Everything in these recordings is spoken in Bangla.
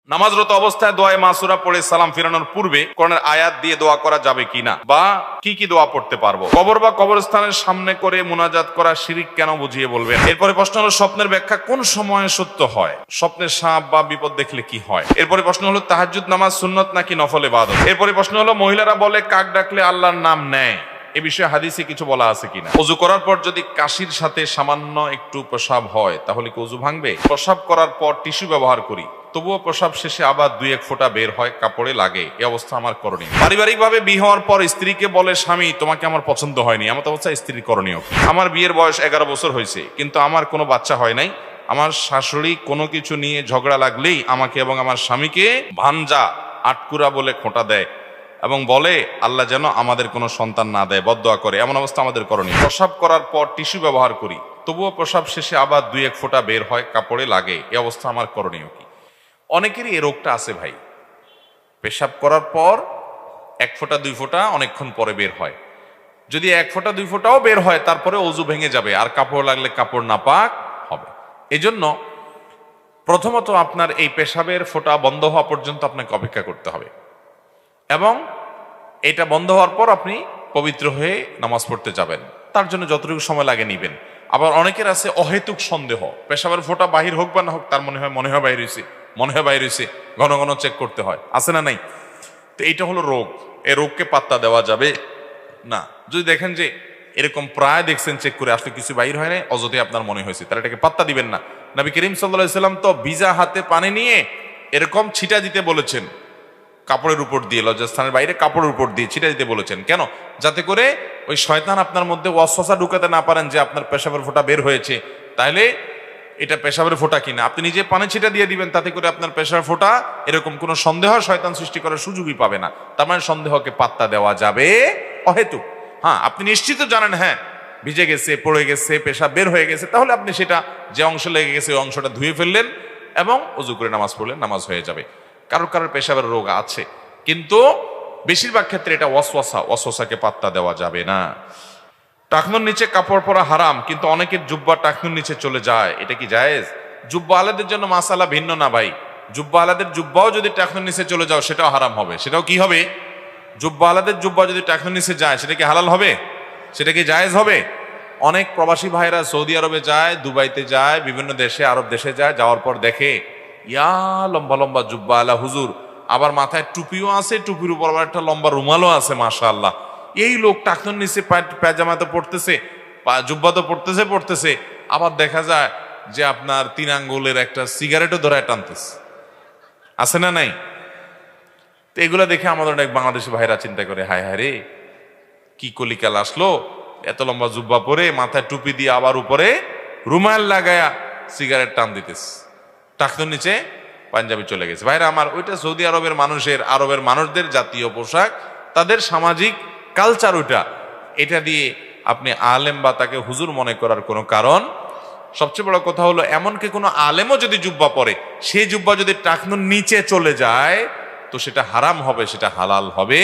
নামাজরত অবস্থায় দোয়ায়ে মাসুরা পড়ে সালাম ফিরানোর পূর্বে কোরআনের আয়াত দিয়ে দোয়া করা যাবে কিনা, বা কি কি দোয়া পড়তে পারবো? কবর বা কবরস্থানের সামনে করে মুনাজাত করা শিরক কেন, বুঝিয়ে বলবেন। এরপরে প্রশ্ন হলো, স্বপ্নের ব্যাখ্যা কোন সময়ে সত্য হয়? স্বপ্নের সাপ বা বিপদ দেখলে কি হয়? এরপরে প্রশ্ন হলো, তাহাজ্জুদ নামাজ সুন্নত নাকি নফল ইবাদত? এরপরে প্রশ্ন হলো, মহিলারা বলে কাক ডাকলে আল্লাহর নাম নেয়, এ বিষয়ে হাদিসে কিছু বলা আছে কিনা? ওযু করার পর যদি কাশির সাথে সামান্য একটু প্রসাব হয় তাহলে কি ওযু ভাঙবে? প্রসাব করার পর টিস্যু ব্যবহার করি, তবুও প্রসাব শেষে আবার দুই এক ফোঁটা বের হয়, কাপড়ে লাগে, এই অবস্থা আমার করণীয়? পারিবারিক ভাবে বিয়ে হওয়ার পর স্ত্রীকে বলে স্বামী তোমাকে আমার পছন্দ হয়নি, এমন অবস্থা স্ত্রীর করণীয়? আমার বিয়ের বয়স 11 বছর হয়েছে, কিন্তু আমার কোনো বাচ্চা হয় নাই। আমার শাশুড়ি কোনো কিছু নিয়ে ঝগড়া লাগলেই আমাকে এবং আমার স্বামীকে ভাঞ্জা আটকুরা বলে খোঁটা দেয় এবং বলে আল্লাহ যেন আমাদের কোনো সন্তান না দেয়, বদদোয়া করে, এমন অবস্থা আমাদের করণীয়? প্রসাব করার পর টিস্যু ব্যবহার করি, তবুও প্রসাব শেষে আবার দুই এক ফোঁটা বের হয়, কাপড়ে লাগে, এই অবস্থা আমার করণীয় কি? অনেকেরই এই রোগটা আছে ভাই, পেশাব করার পর এক ফোঁটা দুই ফোঁটা অনেকক্ষণ পরে বের হয়। যদি এক ফোঁটা দুই ফোঁটাও বের হয় তারপরে ওযু ভেঙে যাবে, আর কাপড় লাগলে কাপড় নাপাক হবে। এজন্য প্রথমত আপনার এই পেশাবের ফোঁটা বন্ধ হওয়া পর্যন্ত আপনাকে অপেক্ষা করতে হবে, এবং এটা বন্ধ হওয়ার পর আপনি পবিত্র হয়ে নামাজ পড়তে যাবেন। তার জন্য যতটুকু সময় লাগে নিবেন। আবার অনেকের আছে অহেতুক সন্দেহ, পেশাবের ফোঁটা বাহির হোক বা না হোক, তার মনে হয় বাহির হয়েছে, বাইর হয়েছে, ঘন ঘন চেক করতে হয়, আছে না নাই? তো এইটা হলো রোগ, এই রোগকে পাত্তা দেওয়া যাবে না। যদি দেখেন যে এরকম প্রায় দেখছেন চেক করে আসলে কিছু বাইর হয় নাই, অযথাই আপনার মনে হয়েছে, তাহলে এটাকে পাত্তা দিবেন না। নবী করিম সাল্লাল্লাহু আলাইহি সাল্লাম তো ভিজা হাতে পানি নিয়ে এরকম ছিটা দিতে বলেছেন, কাপড়ের উপর দিয়ে, লজ্জাস্থানের বাইরে কাপড়ের উপর দিয়ে ছিটা দিতে বলেছেন। কেন? যাতে করে ওই শয়তান আপনার মধ্যে ওয়াসওয়াসা ঢুকাতে না পারেন যে আপনার পেশাবের ফোঁটা বের হয়েছে, তাহলে এটা পেশাবের ফোঁটা কিনা। আপনি নিজে পানি ছিটা দিয়ে দিবেন, তাতে করে আপনার পেশাবের ফোঁটা এরকম কোনো সন্দেহ শয়তান সৃষ্টি করার সুযোগই পাবে না। তার মানে সন্দেহকে পাত্তা দেওয়া যাবে অহেতুক। হ্যাঁ, আপনি নিশ্চিত জানেন হ্যাঁ ভিজে গেছে, পড়ে গেছে, পেশাব বের হয়ে গেছে, তাহলে আপনি সেটা যে অংশ লেগে গেছে ওই অংশটা ধুয়ে ফেললেন এবং ওযু করে নামাজ পড়লেন, নামাজ হয়ে যাবে। কারোর কারোর পেশাবের রোগ আছে, কিন্তু বেশিরভাগ ক্ষেত্রে এটা ওয়াসওয়াসাকে পাত্তা দেওয়া যাবে না। টাকনুর নিচে কাপড় পরা হারাম, কিন্তু অনেকের জুব্বা টাকনুর নিচে চলে যায়, এটা কি জায়েজ? জুব্বা আলাদের জন্য মাসালা ভিন্ন না ভাই। জুব্বা আলাদের জুব্বাও যদি টাকনুর নিচে চলে যাও সেটাও হারাম হবে। সেটাও কি হবে? জুব্বা আলাদের জুব্বা যদি টাকনুর নিচে যায় সেটা কি হালাল হবে? সেটা কি জায়েজ হবে? অনেক প্রবাসী ভাইরা সৌদি আরবে যায়, দুবাইতে যায়, বিভিন্ন দেশে, আরব দেশে যায়, যাওয়ার পর দেখে ইয়া লম্বা লম্বা জুব্বা আলা হুজুর, আবার মাথায় টুপিও আছে, টুপির উপর আবার একটা লম্বা রুমালও আছে, মাশাআল্লাহ। এই লোক টাকনুর নিচে পায়জামা তো পড়তেছে, জুব্বা তো পড়তেছে, আবার দেখা যায় যে আপনার 3 আঙ্গুলের একটা সিগারেটও ধরায় টানতেছে, আছে না নাই? তো এগুলো দেখে আমাদের অনেক বাংলাদেশি ভাইরা চিন্তা করে, হায় হায় রে, কি কলিকাল আসলো, এত লম্বা জুব্বা পরে, মাথায় টুপি দিয়ে আবার উপরে রুমাল লাগায়া সিগারেট টান দিতেছে, টাকনুর নিচে পাঞ্জাবি চলে গেছে। ভাইরা আমার, ওইটা সৌদি আরবের মানুষদের জাতীয় পোশাক, তাদের সামাজিক কালচার ওইটা। এটা দিয়ে আপনি আলেম বা তাকে হুজুর মনে করার কোনো কারণ। সবচেয়ে বড় কথা হলো, এমনকি কোনো আলেমও যদি জুব্বা পরে, সেই জুব্বা যদি টাকনুর নিচে চলে যায় তো সেটা হারাম হবে, সেটা হালাল হবে।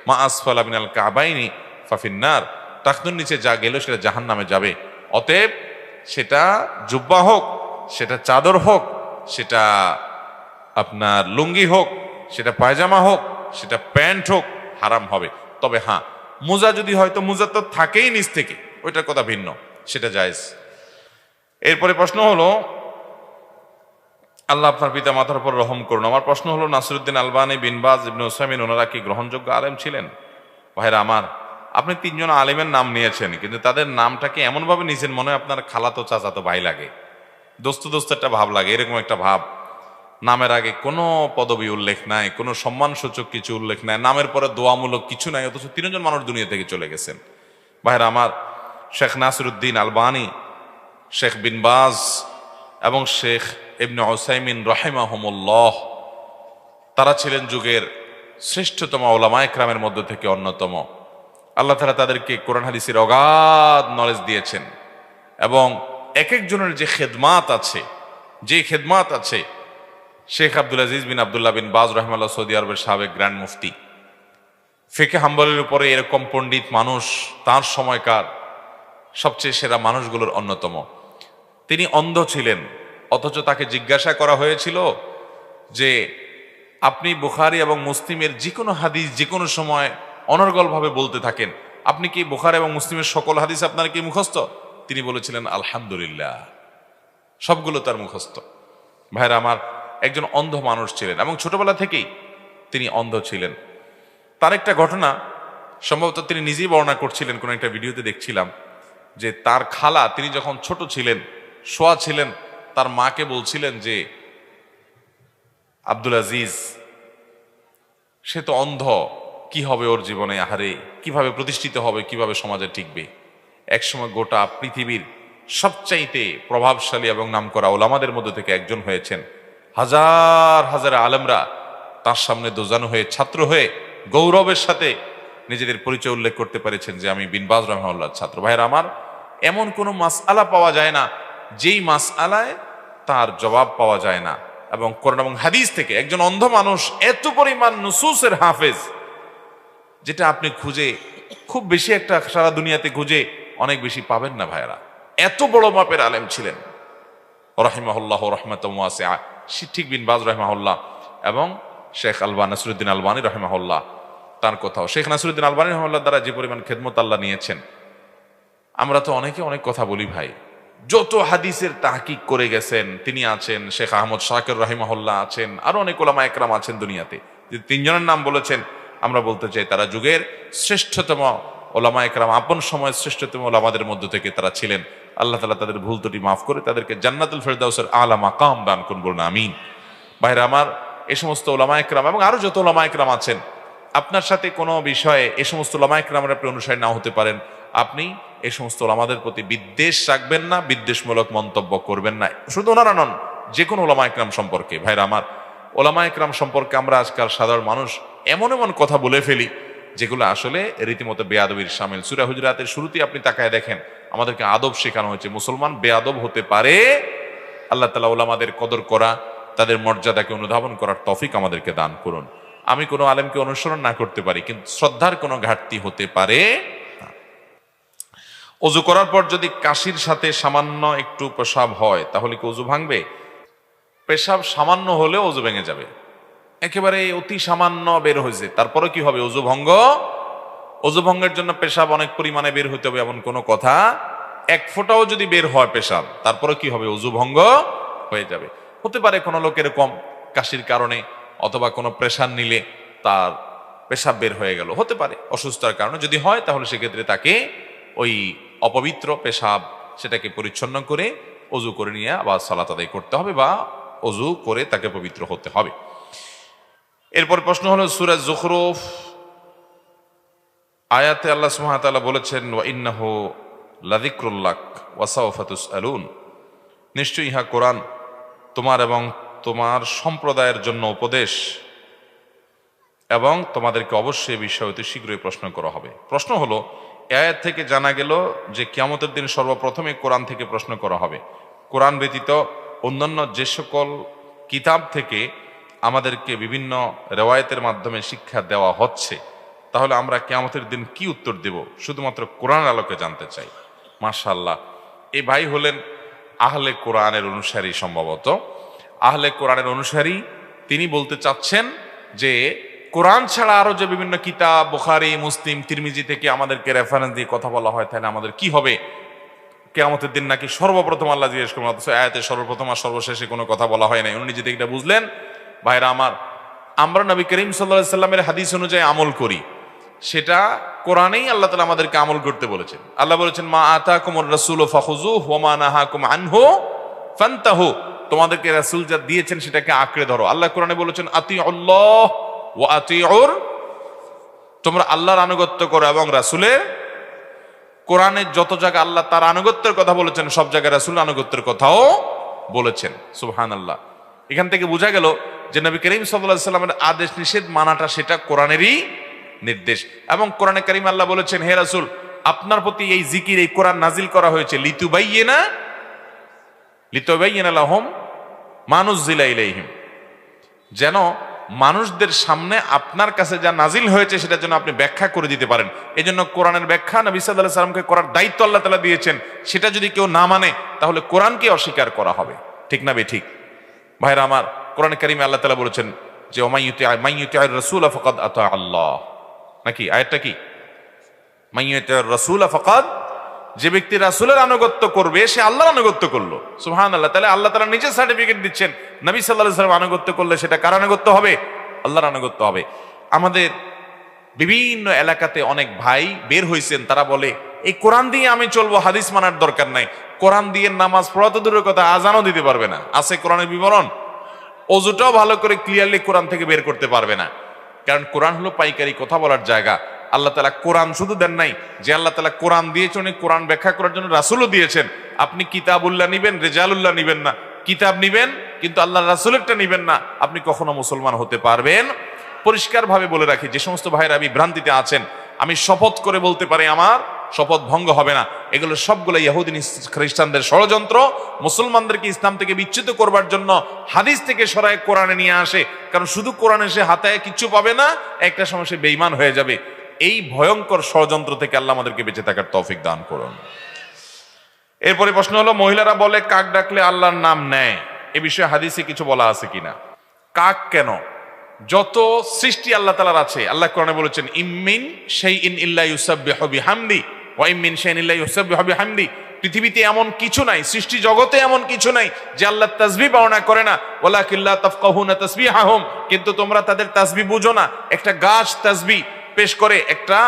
মা আসফালা মিনাল কাবাইনি ফাফিন্নার, টাকনুর নিচে যা গেল সেটা জাহান্নামে যাবে। অতএব সেটা জুব্বা হোক, সেটা চাদর হোক, সেটা আপনার লুঙ্গি হোক, সেটা পায়জামা হোক, সেটা প্যান্ট হোক, হারাম হবে। তবে হ্যাঁ, মোজা যদি হয়, তো মোজা তো থাকেই নিচ থেকে, ওইটার কথা ভিন্ন, সেটা জায়েজ। এরপরে প্রশ্ন হলো, আল্লাহ আপনার পিতা মাতার উপর রহম করুন। আমার প্রশ্ন হলো, নাসিরউদ্দিন আলবানী, বিন বাজ, ইবনে উসাইমিন, ওনারা কি গ্রহণযোগ্য আলেম ছিলেন? ভাইরা আমার, আপনি 3 জন আলেমের নাম নিয়েছেন, কিন্তু তাদের নামটাকে এমন ভাবে নিয়েছেন মনে হয় আপনার খালাতো চাচাতো ভাই লাগে, দোস্ত একটা ভাব লাগে, এরকম একটা ভাব। নামের আগে কোনো পদবি উল্লেখ নাই, কোনো সম্মানসূচক কিছু উল্লেখ নাই, নামের পরে দোয়ামূলক কিছু নাই, অথচ 3 জন মানুষ দুনিয়া থেকে চলে গেছেন। ভাইরা আমার, শেখ নাসিরউদ্দিন আলবানী, শেখ বিন বাজ এবং শেখ ইবনে উসাইমিন রাহিমাহুমুল্লাহ, তারা ছিলেন যুগের শ্রেষ্ঠতম উলামা ইকরামের মধ্য থেকে অন্যতম। আল্লাহ তাআলা তাদেরকে কোরআন হাদিসের অগাধ নলেজ দিয়েছেন, এবং এক একজনের যে খেদমাত আছে, শেখ আব্দুল আজিজ বিন আব্দুল্লাহ বিন বাজ রাহিমাহুল্লাহ, সৌদি আরবের সাবেক গ্র্যান্ড মুফতি, ফিকহে হাম্বলের উপরে এরকম পণ্ডিত মানুষ, তার সময়কার সবচেয়ে সেরা মানুষগুলোর অন্যতম। তিনি অন্ধ ছিলেন, অথচ তাকে জিজ্ঞাসা করা হয়েছিল যে আপনি বুখারী এবং মুসলিমের যে কোনো হাদিস যে কোনো সময় অনর্গলভাবে বলতে থাকেন, আপনি কি বুখারী এবং মুসলিমের সকল হাদিস আপনার কি মুখস্থ? তিনি বলেছিলেন আলহামদুলিল্লাহ, সবগুলো তার মুখস্থ। ভাইরা আমার, একজন অন্ধ মানুষ ছিলেন এবং ছোটবেলা থেকেই তিনি অন্ধ ছিলেন। তার একটা ঘটনা সম্ভবত তিনি নিজেই বর্ণনা করছিলেন, কোন একটা ভিডিওতে দেখছিলাম যে তার খালা তিনি যখন ছোট ছিলেন, শোয়া ছিলেন, তার মাকে বলছিলেন যে আব্দুল আজিজ সে তো অন্ধ, কি হবে ওর জীবনে, আহারে কিভাবে প্রতিষ্ঠিত হবে, কিভাবে সমাজে টিকবে। একসময় গোটা পৃথিবীর সবচাইতে প্রভাবশালী এবং নামকরা ওলামাদের মধ্যে থেকে একজন হয়েছেন। হাজার হাজার আলেমরা তার সামনে দোজানো হয়ে, ছাত্র হয়ে গৌরবের সাথে নিজেদের পরিচয় উল্লেখ করতে পেরেছেন যে আমি বিন বাজ রাহিমাহুল্লাহর ছাত্র। ভাইয়ের আমার, এমন কোনো মাসআলা পাওয়া যায় না যেই মাসআলায় তার জবাব পাওয়া যায় না। এবং কোরআন এবং হাদিস থেকে একজন অন্ধ মানুষ এত পরিমাণ নুসুসের হাফেজ, যেটা আপনি খুঁজে খুব বেশি একটা সারা দুনিয়াতে খুঁজে অনেক বেশি পাবেন না ভাইয়েরা। এত বড় মাপের আলেম ছিলেন রাহিমাহুল্লাহ রাহমাতাম ওয়াসিআ, ঠিক বিন বাজ রাহিমাহুল্লাহ এবং শেখ নাসিরুদ্দিন আলবানী রাহিমাহুল্লাহ। তার কথাও শেখ নাসিরুদ্দিন আলবানী রাহিমাহুল্লাহ দ্বারা যে পরিমাণ খেদমত আল্লাহ নিয়েছেন, আমরা তো অনেকে অনেক কথা বলি ভাই। যত হাদিসের তাহকিক করে গেছেন তিনি আছেন, শেখ আহমদ শাকির রাহিমাহুল্লাহ আছেন, আরো অনেক ওলামা একরাম আছেন দুনিয়াতে। যে তিনজনের নাম বলেছেন, আমরা বলতে চাই তারা যুগের শ্রেষ্ঠতম ওলামা একরাম, আপন সময়ের শ্রেষ্ঠতম ওলামাদের মধ্য থেকে তারা ছিলেন। আল্লাহ তাআলা তাদের ভুল ত্রুটি মাফ করে তাদেরকে জান্নাতুল ফেরদাউসের আলা মাকাম দান করুন, বলুন আমিন। ভাইরা আমার, এই সমস্ত ওলামা একরাম এবং আরো যত ওলামা একরাম আছেন, আপনার সাথে কোনো বিষয়ে এই সমস্ত ওলামা একরামের আপনি অনুসারী নাও হতে পারেন, আপনি এই সমস্ত ওলামাদের প্রতি বিদ্বেষ রাখবেন না, বিদ্বেষমূলক মন্তব্য করবেন না। শুধু ওনারা নন, যে কোনো ওলামা একরাম সম্পর্কে। ভাইরা আমার, ওলামা একরাম সম্পর্কে আমরা আজকাল সাধারণ মানুষ এমন এমন কথা বলে ফেলি যেগুলো আসলে রীতিমতো বেয়াদবির শামিল। সূরা হুজুরাতের শুরুতেই আপনি তাকায় দেখেন, আমাদেরকে আদব শেখানো হয়েছে। মুসলমান বেয়াদব হতে পারে। আল্লাহ তাআলা ওলামাদের কদর করা, তাদের মর্যাদাকে অনুধাবন করার তৌফিক আমাদেরকে দান করুন। আমি কোনো আলেমকে অনুসরণ না করতে পারি, কিন্তু শ্রদ্ধার কোনো ঘাটতি হতে পারে। ওযু করার পর যদি কাশির সাথে সামান্য একটু পেশাব হয় তাহলে কি ওযু ভাঙবে? পেশাব সামান্য হলেও ওযু ভেঙে যাবে। একেবারে অতি সামান্য বের হয়েছে, তারপরে কি হবে? ওযু ভঙ্গ। ওযু ভঙ্গের জন্য পেশাব অনেক পরিমাণে বের হইতে হবে এমন কোনো কথা, এক ফোঁটাও যদি বের হয় পেশাব, তারপরে কি হবে? ওযু ভঙ্গ হয়ে যাবে। হতে পারে কোনো লোকের কম কাশির কারণে অথবা কোনো প্রেশার নিলে তার পেশাব বের হয়ে গেল, হতে পারে অসুস্থতার কারণে। যদি হয় তাহলে সেক্ষেত্রে তাকে ওই অপবিত্র পেশাব সেটাকে পরিচ্ছন্ন করে ওযু করে নিয়ে আবার সালাত আদায় করতে হবে, বা ওযু করে তাকে পবিত্র হতে হবে। এরপর প্রশ্ন হলো, সূরা যুখরুফ আয়াতে আল্লাহ সুবহানাহু ওয়া তাআলা বলেছেন, ওয়া ইন্নাহু লাযিকরুল্লাক ওয়া সাওফা তুসআলুন, নিশ্চয়ই ইহা কোরআন তোমার এবং তোমার সম্প্রদায়ের জন্য উপদেশ, এবং তোমাদেরকে অবশ্যই এই বিষয়ে অতি শীঘ্রই প্রশ্ন করা হবে। প্রশ্ন হলো, এই আয়াত থেকে জানা গেল যে কিয়ামতের দিন সর্বপ্রথমে কোরআন থেকে প্রশ্ন করা হবে। কোরআন ব্যতীত অন্যান্য যে সকল কিতাব থেকে আমাদেরকে বিভিন্ন রেওয়ায়েতের মাধ্যমে শিক্ষা দেওয়া হচ্ছে, তাহলে আমরা কিয়ামতের দিন কি উত্তর দেব? শুধুমাত্র কোরআন আলোকে জানতে চাই। মাশাআল্লাহ, এই ভাই হলেন আহলে কোরআনের অনুসারী, সম্ভবত আহলে কোরআনের অনুসারী। তিনি বলতে চাচ্ছেন যে কোরআন ছাড়া আরো যে বিভিন্ন কিতাব, বুখারী, মুসলিম, তিরমিজি থেকে আমাদেরকে রেফারেন্স দিয়ে কথা বলা হয়, তাহলে আমাদের কি হবে? কিয়ামতের দিন নাকি সর্বপ্রথম আল্লাহ জিজ্ঞেস করবেন, অথচ আয়াতে সর্বপ্রথম আর সর্বশেষে কোনো কথা বলা হয় নাই। উনি নিজে থেকে এটা বুঝলেন। ভাইরা আমার, আমরা নবী করিম সাল্লাল্লাহু আলাইহি সাল্লামের হাদিস অনুযায়ী আমল করি, সেটা কোরআনেই আল্লাহ তাআলা আমাদেরকে আমল করতে বলেছেন। আল্লাহ বলেছেন, মা আতাকুমুর রাসূলু ফাখুযুহু ওয়া মা নাহাকুম আনহু ফান্তাহু, তোমাদেরকে রাসূল যা দিয়েছেন সেটাকে আঁকড়ে ধরো। আল্লাহ কোরআনে বলেছেন, আতিউল্লাহ ওয়া আতিউর, তোমরা আল্লাহর আনুগত্য করো এবং রাসূলের। কোরআনের যত জায়গায় আল্লাহ তার আনুগত্যের কথা বলেছেন, সব জায়গায় রাসূল আনুগত্যের কথাও বলেছেন। সুবহানাল্লাহ। এখান থেকে বোঝা গেল যে নবী করিম সাল্লাল্লাহু আলাইহি সাল্লামের আদেশ নিষেধ মানাটা সেটা কোরআনেরই নির্দেশ। এবং কোরআনে কারীম আল্লাহ বলেছেন, হে রাসূল, আপনার প্রতি এই জিকির, এই কোরআন নাজিল করা হয়েছে লিতুবাইয়িনা লাহুম মা নুযিলা ইলাইহিম, যেন মানুষদের সামনে আপনার কাছে যা নাজিল হয়েছে সেটা যেন আপনি ব্যাখ্যা করে দিতে পারেন। এই জন্য কোরআনের ব্যাখ্যা নবী সাল্লাল্লাহু আলাইহি সাল্লামকে করার দায়িত্ব আল্লাহ তাআলা দিয়েছেন। সেটা যদি কেউ না মানে তাহলে কোরআনকে অস্বীকার করা হবে। ঠিক না বে ঠিক? ভাইরা আমার, কোরআন কারীমে আল্লাহ তাআলা বলেছেন যে মাইয়ুতি'আর রাসূল ফাকাদ আতা আল্লাহ, নাকি আয়াতটা কি? মাইয়ুতি'আর রাসূল ফাকাদ, যে ব্যক্তি রাসূলের আনুগত্য করবে সে আল্লাহর আনুগত্য করলো। সুবহানাল্লাহ। তাহলে আল্লাহ তাআলা নিজে সার্টিফিকেট দিচ্ছেন নবী সাল্লাল্লাহু আলাইহি ওয়াসাল্লাম আনুগত্য করলে সেটা কার আনুগত্য হবে? আল্লাহর আনুগত্য হবে। আমাদের বিভিন্ন এলাকাতে অনেক ভাই বের হয়েছেন, তারা বলে এই কোরআন দিয়ে আমি চলবো, হাদিস মানার দরকার নাই। কোরআন দিয়ে নামাজ পড়া তো দূরের কথা, আজানও দিতে পারবে না। আছে কোরআনের বিবরণ, অজুটাও ভালো করে ক্লিয়ারলি কোরআন থেকে বের করতে পারবে না। কারণ কোরআন হলো পাইকারি কথা বলার জায়গা। আল্লাহ তাআলা কোরআন শুধু দেন নাই, যে আল্লাহ তাআলা কোরআন দিয়েছেন কোরআন ব্যাখ্যা করার জন্য রাসূলও দিয়েছেন। আপনি কিতাবুল্লাহ নিবেন, রেজালুল্লাহ নিবেন না। কিতাব নিবেন কিন্তু আল্লাহর রাসূলেরটা নিবেন না, আপনি কখনো মুসলমান হতে পারবেন? পরিষ্কারভাবে বলে রাখি, যে সমস্ত ভাইরা বিভ্রান্তিতে আছেন, আমি শপথ করে বলতে পারি আমার শপথ ভঙ্গ হবে না। এগুলো সবগুলো ইহুদি খ্রিস্টানদের ষড়যন্ত্র, মুসলমানদেরকে ইসলাম থেকে বিচ্যুত করবার জন্য হাদিস থেকে সরায় কোরআনে নিয়ে আসে। কারণ শুধু কোরআনে সে হাতায় কিচ্ছু পাবে না, একটা সময় সে বেঈমান হয়ে যাবে। এই ভয়ঙ্কর ষড়যন্ত্র থেকে আল্লাহ আমাদেরকে বেঁচে থাকার তৌফিক দান করুন। এরপরে প্রশ্ন হলো, মহিলারা বলে কাক ডাকলে আল্লাহর নাম নেয়, এ বিষয়ে হাদিসে কিছু বলা আছে কিনা? কাক কেন? যত সৃষ্টি আল্লাহ তাআলার আছে, আল্লাহ কোরআনে বলেছেন ইমিন শাইইন ইল্লা ইউসাব্বিহু বিহামদি ওয়া ইমিন শাইইন ইল্লা ইউসাব্বিহু বিহামদি। পৃথিবীতে এমন কিছু নাই, সৃষ্টি জগতে এমন কিছু নাই যে আল্লাহর তাসবিহ বর্ণনা করে না। ওয়ালাকিন লা তাফকাহুনা তাসবিহাহুম, কিন্তু তোমরা তাদের তাসবিহ বুঝো না। একটা গাছ তাসবিহ পেশ করে, একটা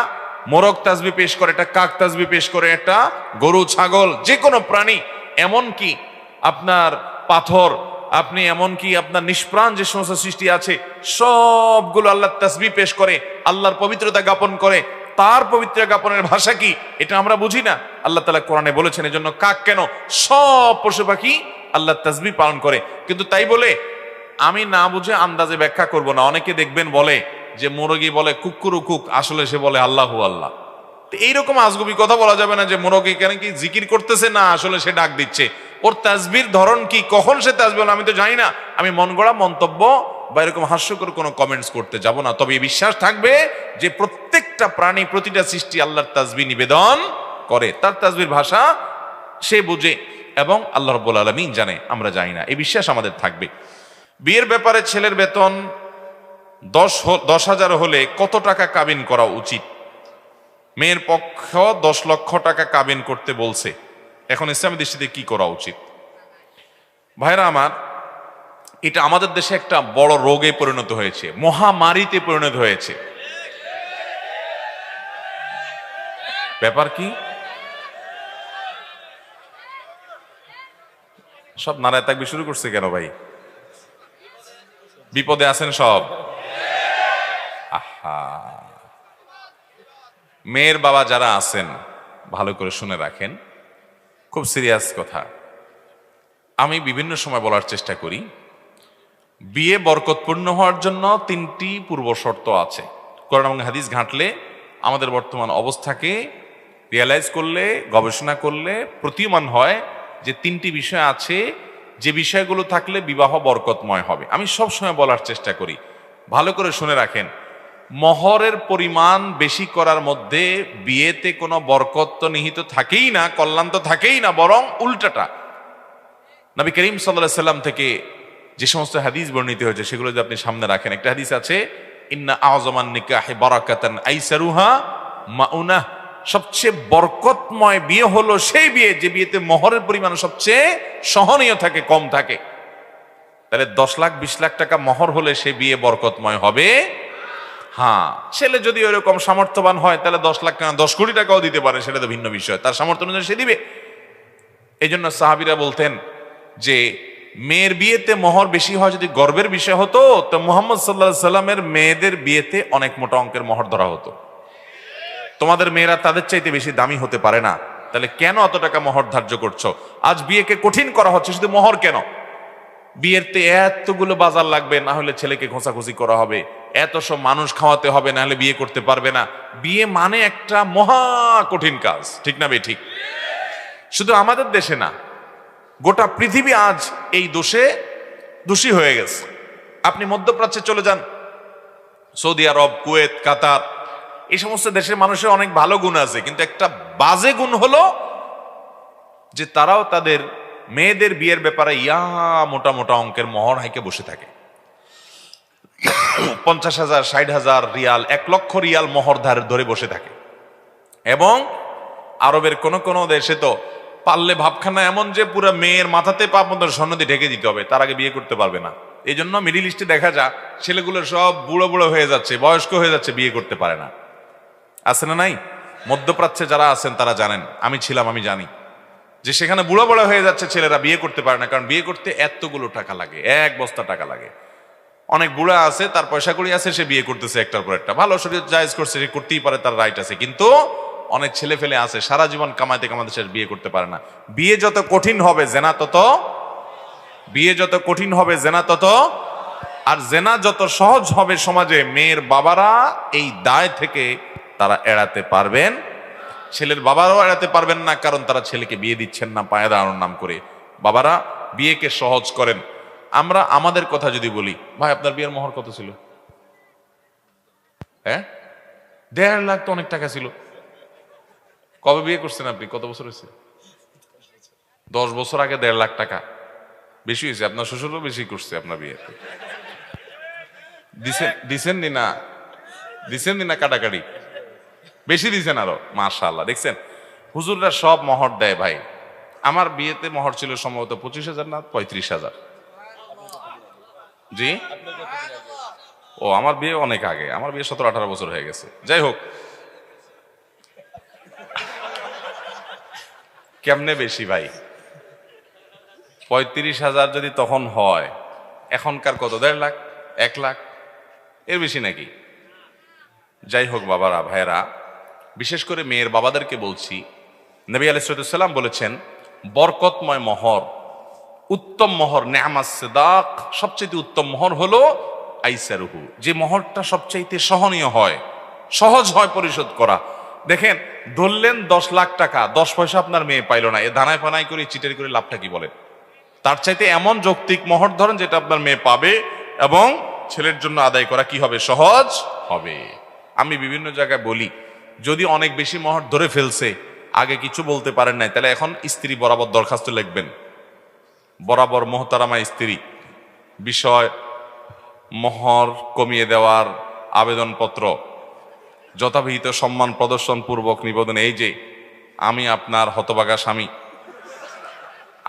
মোরগ তাসবিহ পেশ করে, একটা কাক তাসবিহ পেশ করে, একটা গরু ছাগল যে কোনো প্রাণী, এমন কি আপনার পাথর, আপনি এমনকি আপনার নিষ্প্রাণ যে সমস্ত সৃষ্টি আছে সবগুলো আল্লাহর তাসবিহ পেশ করে, আল্লাহর পবিত্রতা জ্ঞাপন করে। তার পবিত্রতা জ্ঞাপনের ভাষা কি এটা আমরা বুঝি না। আল্লাহ তাআলা কোরআনে বলেছেন, এজন্য কাক কেন, সব পশু পাখি আল্লাহর তাসবিহ পালন করে। কিন্তু তাই বলে আমি না বুঝে আন্দাজে ব্যাখ্যা করব না। অনেকে দেখবেন বলে যে মুরগি বলে কুকুরু কুক, আসলে সে বলে আল্লাহু আল্লাহ। তো এইরকম আজগুবি কথা বলা যাবে না যে মুরগি কেন কি জিকির করতেছে, না আসলে সে ডাক দিচ্ছে। ওর তাসবিহর ধরন কি, কখন সে তাসবিহ আমি তো জানি না। আমি মন গড়া মন্তব্য বা এরকম হাস্যকর কোনো কমেন্টস করতে যাব না। তবে এই বিশ্বাস থাকবে যে প্রত্যেকটা প্রাণী, প্রতিটা সৃষ্টি আল্লাহর তাসবিহ নিবেদন করে, তার তাসবিহর ভাষা সে বুঝে এবং আল্লাহ রাব্বুল আলামিন জানে, আমরা জানি না। এই বিশ্বাস আমাদের থাকবে। বিয়ের ব্যাপারে ছেলের বেতন 10,000 হলে কত টাকা কাবিন করা উচিত? মেয়ের পক্ষ 10 লক্ষ টাকা কাবিন করতে বলছে, এখন ইসলামী দৃষ্টিতে কি করা উচিত? ভাইরা আমার, এটা আমাদের দেশে একটা বড় রোগে পরিণত হয়েছে, মহামারীতে পরিণত হয়েছে। ব্যাপার কি? সব নারায় তাকবীর শুরু করছে কেন ভাই? বিপদে আছেন সব? আহা, মেয়ের বাবা যারা আছেন ভালো করে শুনে রাখেন, খুব সিরিয়াস কথা। আমি বিভিন্ন সময় বলার চেষ্টা করি, বিয়ে বরকতপূর্ণ হওয়ার জন্য 3টি পূর্ব শর্ত আছে। কোরআন এবং হাদিস ঘাঁটলে, আমাদের বর্তমান অবস্থাকে রিয়ালাইজ করলে, গবেষণা করলে প্রতীয়মান হয় যে 3টি বিষয় আছে, যে বিষয়গুলো থাকলে বিবাহ বরকতময় হবে। আমি সব সময় বলার চেষ্টা করি, ভালো করে শুনে রাখেন। মহরের পরিমাণ বেশি করার মধ্যে বিয়েতে কোনো বরকত তো নিহিত থাকেই না, কল্যাণ তো থাকেই না, বরং উল্টাটা। নবী করিম সাল্লাল্লাহু আলাইহি সাল্লাম থেকে যে সমস্ত হাদিস বর্ণিত হয়েছে সেগুলো যদি আপনি সামনে রাখেন, একটা হাদিস আছে, ইন্না আযমান নিকাহি বারাকাতান আইসারুহা মাউনাহ, সবচেয়ে বরকতময় বিয়ে হলো সেই বিয়ে যে বিয়েতে মহরের পরিমাণ সবচেয়ে সহনীয় থাকে, কম থাকে। তাহলে 10 লাখ 20 লাখ টাকা মহর হলে সে বিয়ে বরকতময় হবে? হ্যাঁ, ছেলে যদি ওইরকম সামর্থ্যবান হয় তাহলে 10 লাখ টাকা 10 কোটি টাকাও দিতে পারে, সেটা তো ভিন্ন বিষয়, তার সামর্থ্য অনুযায়ী সে দিবে। এই জন্য সাহাবীরা বলতেন যে মেয়ের বিয়েতে মোহর বেশি হয় যদি গর্বের বিষয় হতো, তো মুহাম্মদ সাল্লাল্লাহু আলাইহি সাল্লামের মেয়েদের বিয়েতে অনেক মোটা অঙ্কের মোহর ধরা হতো। তোমাদের মেয়েরা তাদের চাইতে বেশি দামি হতে পারে না, তাহলে কেন অত টাকা মোহর ধার্য করছো? আজ বিয়েকে কঠিন করা হচ্ছে, শুধু মোহর কেন? বিয়েতে এতগুলো বাজার লাগবে, না হলে ছেলেকে খোঁচাখুচি করা হবে, এত সব মানুষ খাওয়াতে হবে, না হলে বিয়ে করতে পারবে না। বিয়ে মানে একটা মহা কঠিন কাজ, ঠিক না বে ঠিক? শুধু আমাদের দেশে না, গোটা পৃথিবী আজ এই দোষে দোষী হয়ে গেছে। আপনি মধ্যপ্রাচ্যে চলে যান, সৌদি আরব, কুয়েত, কাতার, এই সমস্ত দেশের মানুষের অনেক ভালো গুণ আছে, কিন্তু একটা বাজে গুণ হলো যে তারাও তাদের মেয়েদের বিয়ের ব্যাপারে মোটা মোটা অঙ্কের মোহর হাইকে বসে থাকে। 50,000, 60,000 রিয়াল, 1,00,000 রিয়াল মোহর ধরে বসে থাকে। এবং আরবের কোন কোন দেশে তো পারলে ভাবখানা এমন যে পুরো মেয়ের মাথাতে পা পর্যন্ত স্বর্ণ দিয়ে ঢেকে দিতে হবে, তার আগে বিয়ে করতে পারবে না। এই জন্য মিডিল ইস্টে দেখা যায় ছেলেগুলো সব বুড়ো বুড়ো হয়ে যাচ্ছে, বয়স্ক হয়ে যাচ্ছে, বিয়ে করতে পারে না। আছে না নাই? মধ্যপ্রাচ্যে যারা আছেন তারা জানেন, আমি ছিলাম, আমি জানি যে সেখানে বুড়ো বুড়ো হয়ে যাচ্ছে ছেলেরা, বিয়ে করতে পারে না। কারণ বিয়ে করতে এতগুলো টাকা লাগে, এক বস্তা টাকা লাগে। অনেক বুড়া আছে, তার পয়সা কড়ি আছে, সে বিয়ে করতেছে একটার পর একটা, ভালো শরীর জায়েজ করছে, সে করতেই পারে, তার রাইট আছে। কিন্তু অনেক ছেলে ফেলে আছে সারা জীবন কামাইতে কামাইতে সে বিয়ে করতে পারে না। বিয়ে যত কঠিন হবে জেনা তত, বিয়ে যত কঠিন হবে জেনা তত, আর জেনা যত সহজ হবে সমাজে, মেয়ের বাবারা এই দায় থেকে তারা এড়াতে পারবেন, ছেলের বাবারাও এড়াতে পারবেন না। কারণ তারা ছেলেকে বিয়ে দিচ্ছেন না পায়ে দাঁড়ানোর নাম করে। বাবারা বিয়েকে সহজ করেন। আমরা আমাদের কথা যদি বলি, ভাই আপনার বিয়ের মোহর কত ছিল? 1.5 লাখ তো অনেক টাকা ছিল। কবে বিয়ে করছেন আপনি? কত বছর হয়েছে? 10 বছর আগে 1.5 লাখ টাকা বেশি হয়েছে। আপনার শ্বশুরও বেশি করছে আপনার বিয়ে। দিছেন না? দিছেন না? কাটাকাটি বেশি দিছেন আরো, মাশাআল্লাহ। দেখছেন হুজুররা সব মোহর দেয় ভাই। আমার বিয়েতে মোহর ছিল সম্ভবত 25,000 না 35,000। জি, ও আমার বিয়ে অনেক আগে, আমার বিয়ে 17-18 বছর হয়ে গেছে। যাই হোক, কেমনে বেশি ভাই? 35,000 যদি তখন হয়, এখনকার কত? 1.5 লাখ, 1 লাখ, এর বেশি নাকি? যাই হোক বাবারা, ভাইরা, বিশেষ করে মেয়ের বাবাদেরকে বলছি, নবী আলাইহিস সালাম বলেছেন বরকতময় মোহর, উত্তম মোহর, নেআমাস সিদাক, সবচেয়ে উত্তম মোহর হলো আইসারুহু, যে মোহরটা সবচাইতে সহনীয় হয়, সহজ হয় পরিশোধ করা। দেখেন, ধরলেন 10 লাখ টাকা, 10 পয়সা আপনার মেয়ে পাইল না, এ দানায় পানায় করে চিটারি করে লাভটা কি বলেন? তার চাইতে এমন যৌক্তিক মোহর ধরেন যেটা আপনার মেয়ে পাবে এবং ছেলের জন্য আদায় করা কি হবে? সহজ হবে। আমি বিভিন্ন জায়গায় বলি, যদি অনেক বেশি মোহর ধরে ফেলছে, আগে কিছু বলতে পারেন নাই, তাহলে এখন স্ত্রী বরাবর দরখাস্ত লিখবেন, বরাবর মোহতারামা স্ত্রী বিষয় মোহর কমিয়ে দেওয়ার আবেদনপত্র যথাবিহিত সম্মান প্রদর্শন পূর্বক নিবেদন, এই যে আমি আপনার হতভাগা স্বামী,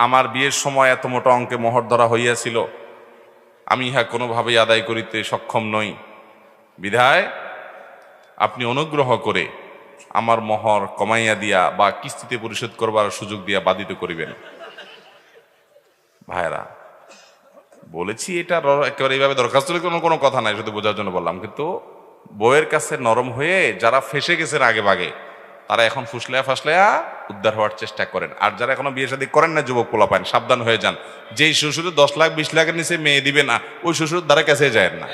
আমার বিয়ের সময় এত মোটা অঙ্কে মোহর ধরা হইয়াছিল, আমি ইহা কোনোভাবেই আদায় করিতে সক্ষম নই, বিধায় আপনি অনুগ্রহ করে আমার মোহর কমাইয়া দিয়া বা কিস্তিতে পরিশোধ করবার সুযোগ দিয়া বাধিত করিবেন। ভাইরা বলেছি, এটা একেবারে এইভাবে দরখাস্ত কোনো কথা নাই, শুধু বোঝার জন্য বললাম। কিন্তু বউয়ের কাছে নরম হয়ে যারা ফেসে গেছেন আগে ভাগে, তারা এখন ফুসলায়া ফাসলায়া উদ্ধার হওয়ার চেষ্টা করেন। আর যারা এখনো বিয়ে শাদী করেন না, যুবক পোলাপান, সাবধান হয়ে যান। যেই শ্বশুরে 10 লাখ 20 লাখের নিচে মেয়ে দিবে না, ওই শ্বশুরের দ্বারা কাছে যায় না।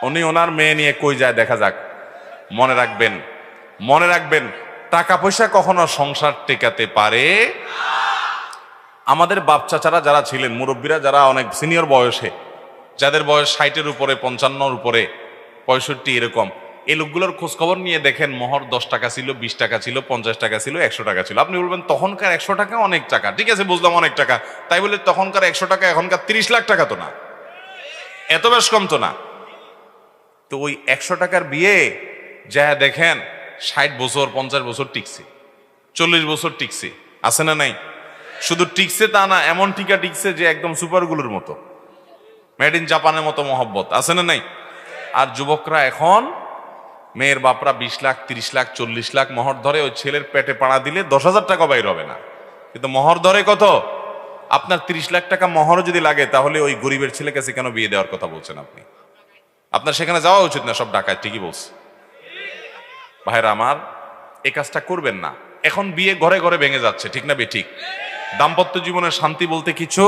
উনি ওনার মেয়ে নিয়ে কই যায় দেখা যাক। মনে রাখবেন, মনে রাখবেন, টাকা পয়সা কখনো সংসার টেকাতে পারে। আমাদের বাপ চাচারা যারা ছিলেন, মুরব্বীরা যারা অনেক সিনিয়র বয়সে, যাদের বয়স 60-এর উপরে, 55-এর উপরে, 65 এরকম, এই লোকগুলোর খোঁজ খবর নিয়ে দেখেন, মোহর 10 টাকা ছিল, 20 টাকা ছিল, 50 টাকা ছিল, 100 টাকা ছিল। আপনি বলবেন তখনকার 100 টাকা অনেক টাকা, ঠিক আছে বুঝলাম অনেক টাকা, তাই বলে তখনকার 100 টাকা এখনকার 30 লাখ টাকা তো না, এত বেশ কম তো না। তো ওই 100 টাকার বিয়ে যা দেখেন 60 বছর 50 বছর টিকছে, 40 বছর টিকছে, আছে না নাই? শুধু টিকছে তা না, এমন টিকা টিকছে যে একদম সুপারগুলোর মতো, মেড ইন জাপানের মতো মহব্বত, আছে না নাই? আর যুবকরা এখন, মেয়ের বাপরা 20 লাখ 30 লাখ 40 লাখ মোহর ধরে, ওই ছেলের পেটে পাড়া দিলে 10,000 টাকা বাইর হবে না, কিন্তু মোহর ধরে কত? আপনার 30 লাখ টাকা মোহরও যদি লাগে, তাহলে ওই গরিবের ছেলে কাছে কেন বিয়ে দেওয়ার কথা বলছেন আপনি? আপনার সেখানে যাওয়া উচিত না, সব ডাকায়। ঠিকই বলছে ভাইরা আমার, এই কাজটা করবেন না। এখন বিয়ে ঘরে ঘরে ভেঙে যাচ্ছে, ঠিক না বেঠিক? দাম্পত্য জীবনের শান্তি বলতে কিছু,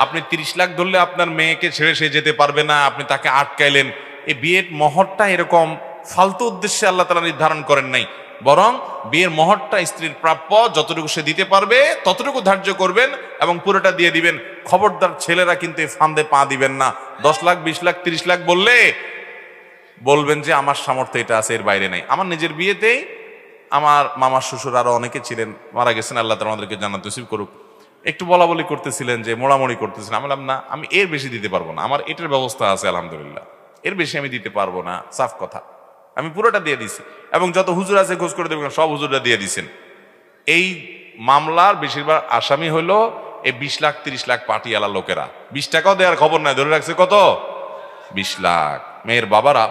আপনি 30 লাখ ধরলে আপনার মেয়েকে ছেড়ে সে যেতে পারবে না, আপনি তাকে আটকাইলেন। এই বিয়ের মোহরটা এরকম ফালতু উদ্দেশ্যে আল্লাহ তাআলা নির্ধারণ করেন নাই, বরং বিয়ের মোহরটা স্ত্রীর প্রাপ্য, যতটুকু সে দিতে পারবে ততটুকু ধার্য করবেন এবং পুরোটা দিয়ে দিবেন। খবরদার ছেলেরা কিন্তু এই ফান্দে পা দিবেন না। 10 লাখ 20 লাখ 30 লাখ বললে বলবেন যে আমার সামর্থ্য এটা আছে, এর বাইরে নাই। আমার নিজের বিয়েতেই আমার মামার শ্বশুর আরো অনেকে ছিলেন, মারা গেছেন, আল্লাহ তাআলা আমাদেরকে জান্নাত নসিব করুক, একটু বলা বলি করতেছিলেন, যে মোড়ামুড়ি করতেছিলেন। আমি বললাম না, আমি এর বেশি দিতে পারবো না, আমার এটার ব্যবস্থা আছে আলহামদুলিল্লাহ, এর বেশি আমি দিতে পারবো না, সাফ কথা। আমি পুরোটা দিয়ে দিছি, এবং যত হুজুর আছে খোঁজ করে দেবেন, সব হুজুররা দিয়ে দিছেন। এই মামলার বেশিরভাগ আসামি হইলো এই 20 লাখ 30 লাখ পাটিয়ালা লোকেরা। 20 টাকাও দেওয়ার খবর নাই, ধরে রাখছে কত? 20 লাখ। মেয়ের বাবারা,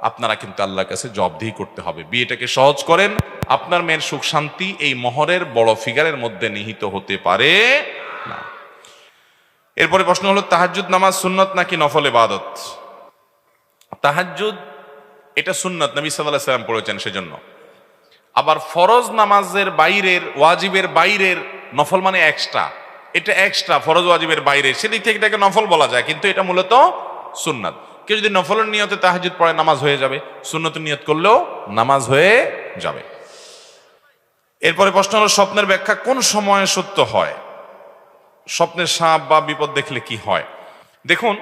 আপনারা কিন্তু আল্লাহর কাছে জবাবদিহি করতে হবে। বিয়েটাকে সহজ করেন, আপনার মেয়ের সুখ শান্তি এই মহরের বড় ফিগারের মধ্যে নিহিত হতে পারে না। এরপরে প্রশ্ন হলো, তাহাজ্জুদ নামাজ সুন্নত নাকি নফল ইবাদত? তাহাজ্জুদ এটা সুন্নত, নবী সাল্লাল্লাহু আলাইহি ওয়াসাল্লাম পড়েছেন, সেজন্য। আবার ফরজ নামাজের বাইরের, ওয়াজিবের বাইরের নফল মানে এক্সট্রা, এটা এক্সট্রা, ফরজ ওয়াজিবের বাইরে, সেদিক থেকে এটাকে নফল বলা যায়, কিন্তু এটা মূলত সুন্নাত। কেউ যদি নফলের নিয়তে তাহাজ্জুদ পড়ে, নামাজ হয়ে যাবে, সুন্নতের নিয়ত করলেও নামাজ হয়ে যাবে। এরপরে প্রশ্ন হলো, স্বপ্নের ব্যাখ্যা কোন সময়ে সত্য হয়? স্বপ্নের সাপ বা বিপদ দেখলে কি হয়? দেখুন,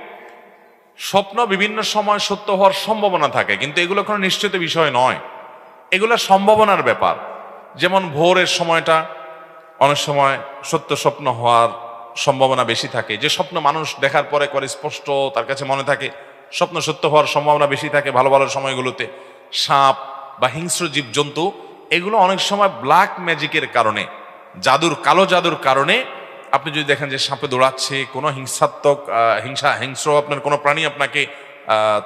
স্বপ্ন বিভিন্ন সময় সত্য হওয়ার সম্ভাবনা থাকে, কিন্তু এগুলো কোনো নিশ্চিত বিষয় নয়, এগুলো সম্ভাবনার ব্যাপার। যেমন ভোরের সময়টা অনেক সময় সত্য স্বপ্ন হওয়ার সম্ভাবনা বেশি থাকে, যে স্বপ্ন মানুষ দেখার পরে করে স্পষ্ট তার কাছে মনে থাকে, স্বপ্ন সত্য হওয়ার সম্ভাবনা বেশি থাকে ভালো ভালো সময়গুলোতে। সাপ বা হিংস্র জীবজন্তু, এগুলো অনেক সময় ব্ল্যাক ম্যাজিকের কারণে, জাদুর, কালো জাদুর কারণে, আপনি যদি দেখেন যে সাপে দৌড়াচ্ছে, কোনো হিংসাত্মক হিংস্র আপনার কোনো প্রাণী আপনাকে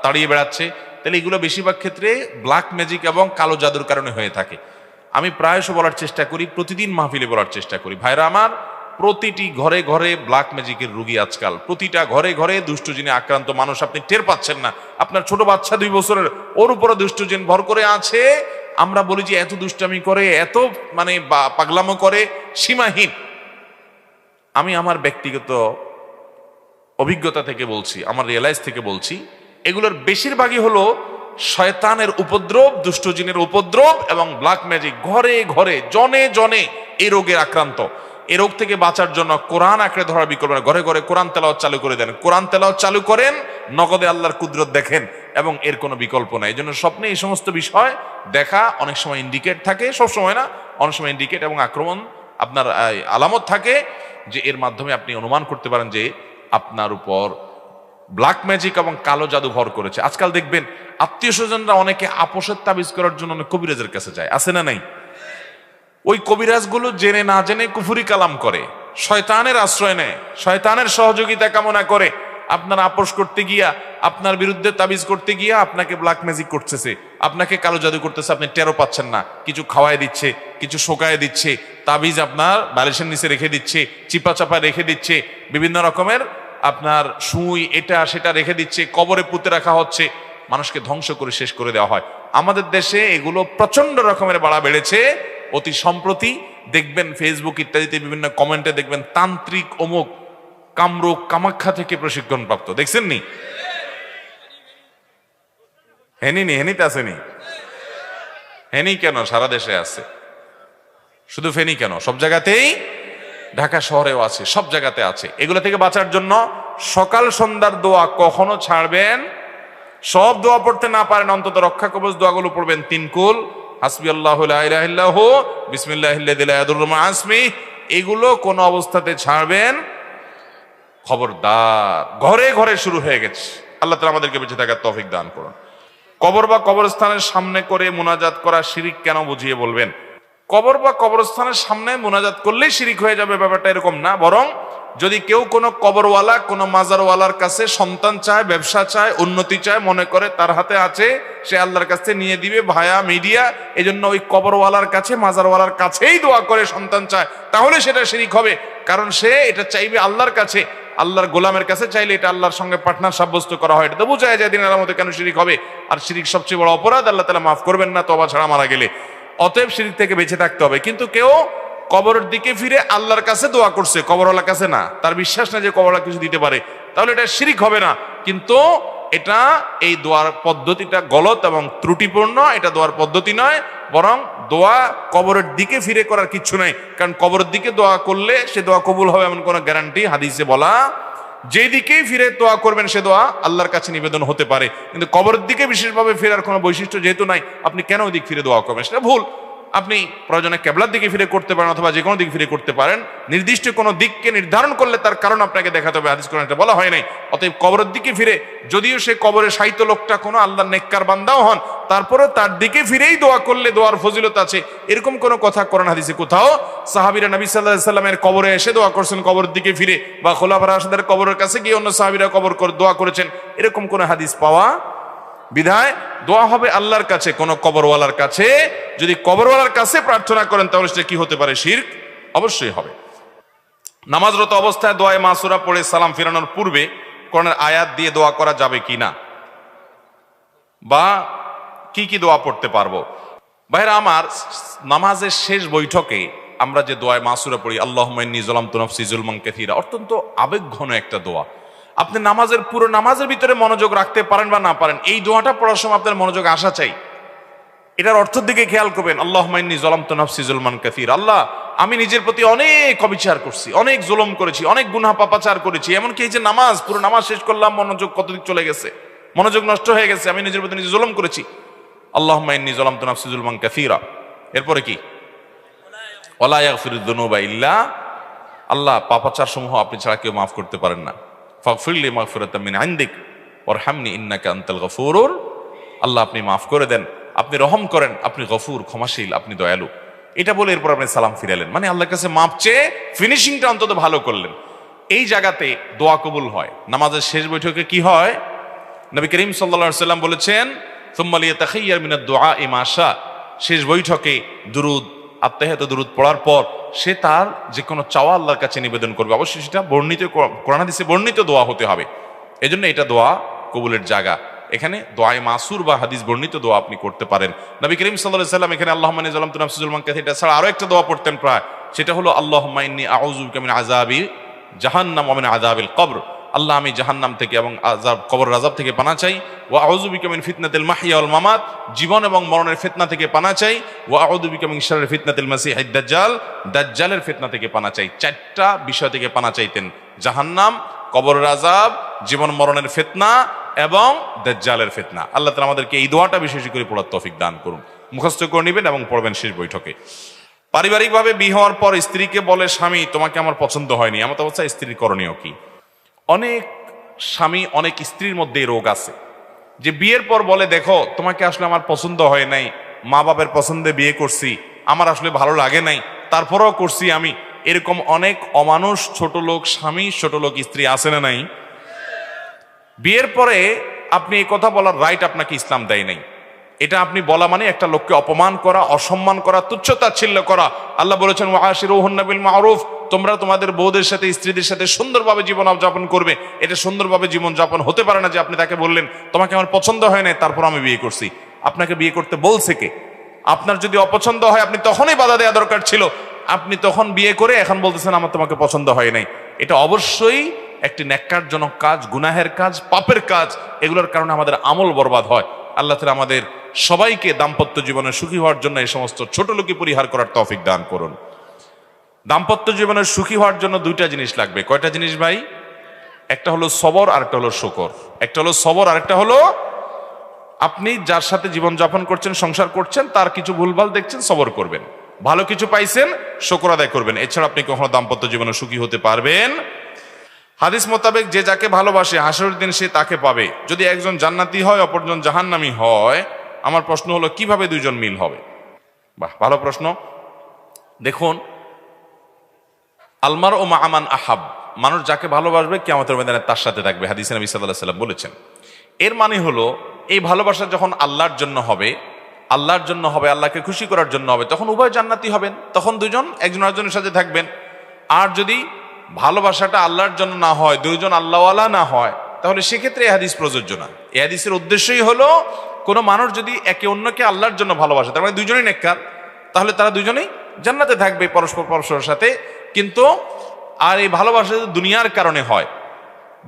তাড়িয়ে বেড়াচ্ছে, তাহলে এগুলো বেশিরভাগ ক্ষেত্রে ব্ল্যাক ম্যাজিক এবং কালো জাদুর কারণে হয়ে থাকে। আমি প্রায়শ বলার চেষ্টা করি, প্রতিদিন মাহফিলে বলার চেষ্টা করি, ভাইরা আমার, প্রতিটি ঘরে ঘরে ব্ল্যাক ম্যাজিকের রুগী আজকাল, প্রতিটা ঘরে ঘরে দুষ্টজিনে আক্রান্ত মানুষ, আপনি টের পাচ্ছেন না। আপনার ছোট বাচ্চা 2 বছরের, ওর উপরে দুষ্টজিন ভর করে আছে। আমরা বলি যে এত দুষ্টামি করে, এত মানে পাগলামো করে, সীমাহীন। আমি আমার ব্যক্তিগত অভিজ্ঞতা থেকে বলছি, আমার রিয়েলাইজ থেকে বলছি, এগুলোর বেশিরভাগই হলো শয়তানের উপদ্রব, দুষ্টজিনের উপদ্রব এবং ব্ল্যাক ম্যাজিক। ঘরে ঘরে, জনে জনে এই রোগের আক্রান্ত। এই রোগ থেকে বাঁচার জন্য কোরআন আঁকড়ে ধরার বিকল্প না, ঘরে ঘরে কোরআন তেলাওয়াত চালু করে দেন, কোরআন তেলাওয়াত চালু করেন, নগদে আল্লাহর কুদরত দেখেন, এবং এর কোনো বিকল্প নাই। এই জন্য স্বপ্নে এই সমস্ত বিষয় দেখা অনেক সময় ইন্ডিকেট থাকে, সব সময় না, অনেক সময় ইন্ডিকেট এবং আক্রমণ আপনার আলামত থাকে, যে এর মাধ্যমে আপনি অনুমান করতে পারেন যে আপনার উপর ব্ল্যাক ম্যাজিক এবং কালো জাদু ভর করেছে। আজকাল দেখবেন আত্মীয় স্বজনরা অনেকে আপোষের তাবিজ করার জন্য অনেক কবিরাজের কাছে যায়, আছে না নাই? ওই কবিরাজগুলো জেনে না জেনে কুফরি কালাম করে, শয়তানের আশ্রয় নেয়, শয়তানের সহযোগিতা কামনা করে। আপনার আপোষ করতে গিয়া, আপনার বিরুদ্ধে তাবিজ করতে গিয়া আপনাকে ব্ল্যাক ম্যাজিক করতেছে, আপনাকে কালো জাদু করতেছে, আপনি টেরও পাচ্ছেন না। কিছু খাওয়ায় দিচ্ছে, কিছু শোকায় দিচ্ছে, তাবিজ আপনার বালিশের নিচে রেখে দিচ্ছে, চিপা চাপা রেখে দিচ্ছে, বিভিন্ন রকমের আপনার সুই এটা সেটা রেখে দিচ্ছে, কবরে পুঁতে রাখা হচ্ছে, মানুষকে ধ্বংস করে শেষ করে দেওয়া হয়। আমাদের দেশে এগুলো প্রচন্ড রকমের বাড়া বেড়েছে। অতি সম্প্রতি দেখবেন ফেসবুক ইত্যাদিতে বিভিন্ন কমেন্টে দেখবেন, তান্ত্রিক অমুক কামরূপ কামাখ্যা থেকে প্রশিক্ষণ প্রাপ্ত, দেখছেন নি? হেনিতে আসেনি? হেনি কেন, সারা দেশে আছে, শুধু ফেনি কেন, সব জায়গাতেই, ঢাকা শহরেও আছে, সব জায়গাতে আছে। এগুলো থেকে বাঁচার জন্য সকাল সন্ধ্যার দোয়া কখনো ছাড়বেন। সব দোয়া পড়তে না পারেন, অন্তত রক্ষা কবচ দোয়াগুলো পড়বেন। 3 কুল, হাসবি আল্লাহু লা ইলাহা ইল্লাহু, বিসমিল্লাহিল্লাযী লা ইয়াদুররু মা ইসমিহি, এগুলো কোন অবস্থাতে ছাড়বেন। খবরদার, ঘরে ঘরে শুরু হয়ে গেছে। আল্লাহ তাআলা আমাদেরকে বেঁচে থাকার তৌফিক দান করুন। কবর বা কবরস্থানের সামনে করে মুনাজাত করা শিরিক কেন, বুঝিয়ে বলবেন? কবর বা কবরস্থানের সামনে মুনাজাত করলেই শিরিক হয়ে যাবে, ব্যাপারটা এরকম না। বরং যদি কেউ কোনো কবরওয়ালা, কোনো মাজারওয়ালার কাছে সন্তান চায়, ব্যবসা চায়, উন্নতি চায়, মনে করে তার হাতে আছে, সে আল্লাহর কাছে নিয়ে দিবে ভায়া মিডিয়া, এজন্য ওই কবরওয়ালার কাছে, মাজারওয়ালার কাছেই দোয়া করে সন্তান চায়, তাহলে সেটা শিরিক হবে। কারণ সে এটা চাইবে আল্লাহর কাছে, আল্লাহর গোলামের কাছে চাইলে এটা আল্লাহর সঙ্গে পার্টনার সাব্যস্ত করা হয়। এটা তো বোঝা যায় দিনের আলামতে কেন শিরিক হবে। আর শিরিক সবচেয়ে বড় অপরাধ, আল্লাহ তাআলা মাফ করবেন না তওবা ছাড়া মারা গেলে। অতএব শিরিক থেকে বেঁচে থাকতে হবে। কিন্তু কেউ কবরের দিকে ফিরে আল্লাহর কাছে দোয়া করছে, কবরওয়ালার কাছে না, তার বিশ্বাস না যে কবরওয়ালা কিছু দিতে পারে, তাহলে এটা শিরিক হবে না। কিন্তু এটা, এই দোয়ার পদ্ধতিটা গলত এবং ত্রুটিপূর্ণ, এটা দোয়ার পদ্ধতি নয়। বরং দোয়া কবরের দিকে ফিরে করার কিছু নাই, কারণ কবরের দিকে দোয়া করলে সে দোয়া কবুল হবে এমন কোনো গ্যারান্টি হাদিসে বলা, যেদিকেই ফিরে দোয়া করবেন সে দোয়া আল্লাহর কাছে নিবেদন হতে পারে। কিন্তু কবরের দিকে বিশেষভাবে ফেরার কোনো বৈশিষ্ট্য যেহেতু নাই, আপনি কেন ওই দিক ফিরে দোয়া করবেন, সেটা ভুল। আপনি প্রয়োজনে কেবলার দিকে ফিরে করতে পারেন অথবা যে কোনো দিকে ফিরে করতে পারেন। নির্দিষ্ট কোনো দিককে নির্ধারণ করলে তার কারণ আপনাকে দেখাতে হবে, হাদিস কোরআনে এটা বলা হয় নাই। অতএব কবরের দিকে ফিরে, যদিও সে কবরে শায়িত লোকটা কোনো আল্লাহর নেককার বান্দাও হন, তারপরেও তার দিকে ফিরেই দোয়া করলে দোয়ার ফজিলত আছে, এরকম কোনো কথা কোরআন হাদিসে কোথাও সাহাবীরা নবী সাল্লাল্লাহু আলাইহি সাল্লামের কবরে এসে দোয়া করছেন কবরের দিকে ফিরে, বা খোলাফায়ে রাশিদের কবরের কাছে গিয়ে অন্য সাহাবীরা কবর করে দোয়া করেছেন, এরকম কোনো হাদিস পাওয়া বিধায় দোয়া হবে আল্লাহর কাছে, কোন কবরওয়ালার কাছে। যদি কবরওয়ালার কাছে প্রার্থনা করেন তাহলে সেটা কি হতে পারে? শিরক অবশ্যই হবে। নামাজরত অবস্থায় দোয়ায়ে মাসুরা পড়ে সালাম ফিরানোর পূর্বে কোরআনের আয়াত দিয়ে দোয়া করা যাবে কিনা, বা কি কি দোয়া পড়তে পারবো? ভাইরা আমার, নামাজের শেষ বৈঠকে আমরা যে দোয়ায়ে মাসুরা পড়ি, আল্লাহুম্মা ইন্নী যালামতু নাফসি যুলমান কাসীরা, অত্যন্ত আবেগঘন একটা দোয়া। আপনি নামাজের পুরো নামাজের ভিতরে মনোযোগ রাখতে পারেন বা না পারেন, এই দোয়াটা পড়ার সময় আপনার মনোযোগ আসা চাই। এটার অর্থের দিকে খেয়াল করবেন, আল্লাহুম্মা ইন্নী যালামতু নাফসি যুলমান কাসীরা, আল্লাহ আমি নিজের প্রতি অনেক অবিচার করছি, অনেক জুলুম করেছি, অনেক গুনাহ পাপাচার করেছি। এমনকি এই যে নামাজ, পুরো নামাজ শেষ করলাম, মনোযোগ কতদিক চলে গেছে, মনোযোগ নষ্ট হয়ে গেছে, আমি নিজের প্রতি নিজে জুলুম করেছি। আল্লাহুম্মা ইন্নী যালামতু নাফসি যুলমান কাসীরা, এরপরে কি? ওয়ালা ইয়াগফিরুয যুনুবা ইল্লা, আল্লাহ পাপাচার সমূহ আপনি ছাড়া কেউ মাফ করতে পারেন না। ফাগফিরলি মাগফিরাতাম মিন ইনদিক ওয়ারহামনি ইন্নাকা আনতাল গফুরুর, আল্লাহ আপনি মাফ করে দেন, আপনি রহম করেন, আপনি গফুর ক্ষমাশীল, আপনি দয়ালু। এটা বলে এরপর আপনি সালাম ফিরালেন, মানে আল্লাহর কাছে মাপ চেয়ে ফিনিশিংটা অন্তত ভালো করলেন। এই জায়গাতে দোয়া কবুল হয়। নামাজের শেষ বৈঠকে কি হয়? নবী করিম সাল্লাল্লাহু আলাইহি ওয়াসাল্লাম বলেছেন, সুম্মা লিয়াতাখাইয়ার মিনাদ দুআ মা শা, শেষ বৈঠকে দুরুদ, আত্তাহিয়াত দুরুদ পড়ার পর সে তার যে কোনো চাওয়া আল্লাহর কাছে নিবেদন করবে। অবশ্যই সেটা বর্ণিত কোরআন হাদিসে বর্ণিত দোয়া হতে হবে, এজন্য এটা দোয়া কবুলের জায়গা। এখানে দোয়ায়ে মাসুর বা হাদিস বর্ণিত দোয়া আপনি করতে পারেন। নবী করিম সাল্লাল্লাহু আলাইহি ওয়াসাল্লাম এখানে আল্লাহুম্মা ইন্নী যালামতু নাফসি যুলমান কাসীরা, এটা ছাড়া আরো একটা দোয়া পড়তেন প্রায়, সেটা হলো আল্লাহুম্মা ইন্নী আউযু বিকা মিন আযাবি জাহান্নাম ওয়া মিন আযাবিল কবর, আল্লাহ আমি জাহান্নাম থেকে এবং আযাব, কবরের আযাব থেকে পানা চাই। ওয়া আউযু বিকা মিন ফিতনাতিল মাহইয়া ওয়াল মামাত, জীবন এবং মরণের ফিতনা থেকে পানা চাই। ওয়া আউযু বিকা মিন শাররি ফিতনাতিল মাসিহিদ দাজ্জাল, দাজ্জালের ফিতনা থেকে পানা চাই। চারটা বিষয় থেকে পানা চাইতেন, জাহান্নাম, কবরের আযাব, জীবন মরণের ফিতনা এবং দাজ্জালের ফিতনা। আল্লাহ তাআলা আমাদেরকে এই দোয়াটা বিশেষ করে পড়ার তৌফিক দান করুন। মুখস্থ করে নেবেন এবং পড়বেন শেষ বৈঠকে। পারিবারিকভাবে বিয়ে হওয়ার পর স্ত্রীকে বলে স্বামী তোমাকে আমার পছন্দ হয়নি, এমন অবস্থায় স্ত্রীর করণীয় কি? অনেক স্বামী, অনেক স্ত্রীর মধ্যে এই রোগ আছে যে বিয়ের পর বলে দেখো তোমাকে আসলে আমার পছন্দ হয় নাই, মা বাবার পছন্দে বিয়ে করছি, আমার আসলে ভালো লাগে নাই, তারপরেও করছি আমি। এরকম অনেক অমানুষ ছোট লোক স্বামী, ছোট লোক স্ত্রী আছে না নাই? বিয়ের পরে আপনি এই কথা বলার রাইট আপনাকে ইসলাম দেয় নাই। এটা আপনি বলা মানে একটা লোককে অপমান করা, অসম্মান করা, তুচ্ছতাচ্ছিল্য করা। আল্লাহ বলেছেন ওয়াশিরুহুন্না বিল মারুফ, তোমরা তোমাদের বউদের সাথে, স্ত্রীদের সাথে সুন্দরভাবে জীবন যাপন করবে। এটা সুন্দরভাবে জীবন যাপন হতে পারে না যে আপনি তাকে বললেন তোমাকে আমার পছন্দ হয় না তারপর আমি বিয়ে করছি। আপনাকে বিয়ে করতে বলছে কে? আপনার যদি অপছন্দ হয় আপনি তখনই বাধা দেওয়া দরকার ছিল। আপনি তখন বিয়ে করে এখন বলতেছেন আমার তোমাকে পছন্দ হয় নাই। এটা অবশ্যই একটি ন্যাক্কারজনক কাজ, গুনাহের কাজ, পাপের কাজ। এগুলোর কারণে আমাদের আমল বরবাদ হয়। আল্লাহ তাআলা আমাদের সবাইকে দাম্পত্য জীবনে সুখী হওয়ার জন্য এই সমস্ত ছোট লোকই পরিহার করার তৌফিক দান করুন। দাম্পত্য জীবনে সুখী হওয়ার জন্য দুইটা জিনিস লাগবে। কয়টা জিনিস ভাই? একটা হলো সবর, আর একটা হলো শুকর। একটা হলো সবর, আর একটা হলো আপনি যার সাথে জীবন যাপন করছেন, সংসার করছেন, তার কিছু ভুলভাল দেখছেন, সবর করবেন। ভালো কিছু পাইছেন, শুকর আদায় করবেন। এছাড়া আপনি কখনো দাম্পত্য জীবনে সুখী হতে পারবেন। হাদিস মোতাবেক যে যাকে ভালোবাসে হাসরের দিন সে তাকে পাবে। যদি একজন জান্নাতি হয় অপরজন জাহান্নামী হয়, আমার প্রশ্ন হলো কিভাবে দুইজন মিল হবে? বাহ, ভালো প্রশ্ন। দেখুন, আলমার ও মা আমান আহাব, মানুষ যাকে ভালোবাসবে কিয়ামতের ময়দানে তার সাথে থাকবে, হাদিসে নবী সাল্লাল্লাহু আলাইহি ওয়াসাল্লাম বলেছেন। এর মানে হলো এই ভালোবাসা যখন আল্লাহর জন্য হবে, আল্লাহর জন্য হবে, আল্লাহকে খুশি করার জন্য হবে, তখন উভয় জান্নাতি হবেন, তখন দুজন একজন আরেকজনের সাথে থাকবেন। আর যদি ভালোবাসাটা আল্লাহর জন্য না হয়, দুইজন আল্লাহওয়ালা না হয়, তাহলে সেক্ষেত্রে এই হাদিস প্রযোজ্য না। এই হাদিসের উদ্দেশ্যই হলো কোনো মানুষ যদি একে অন্যকে আল্লাহর জন্য ভালোবাসে, তার মানে দুজনেই নেককার, তাহলে তারা দুজনেই জান্নাতে থাকবে পরস্পর পরস্পরের সাথে। কিন্তু আর এই ভালোবাসা যদি দুনিয়ার কারণে হয়,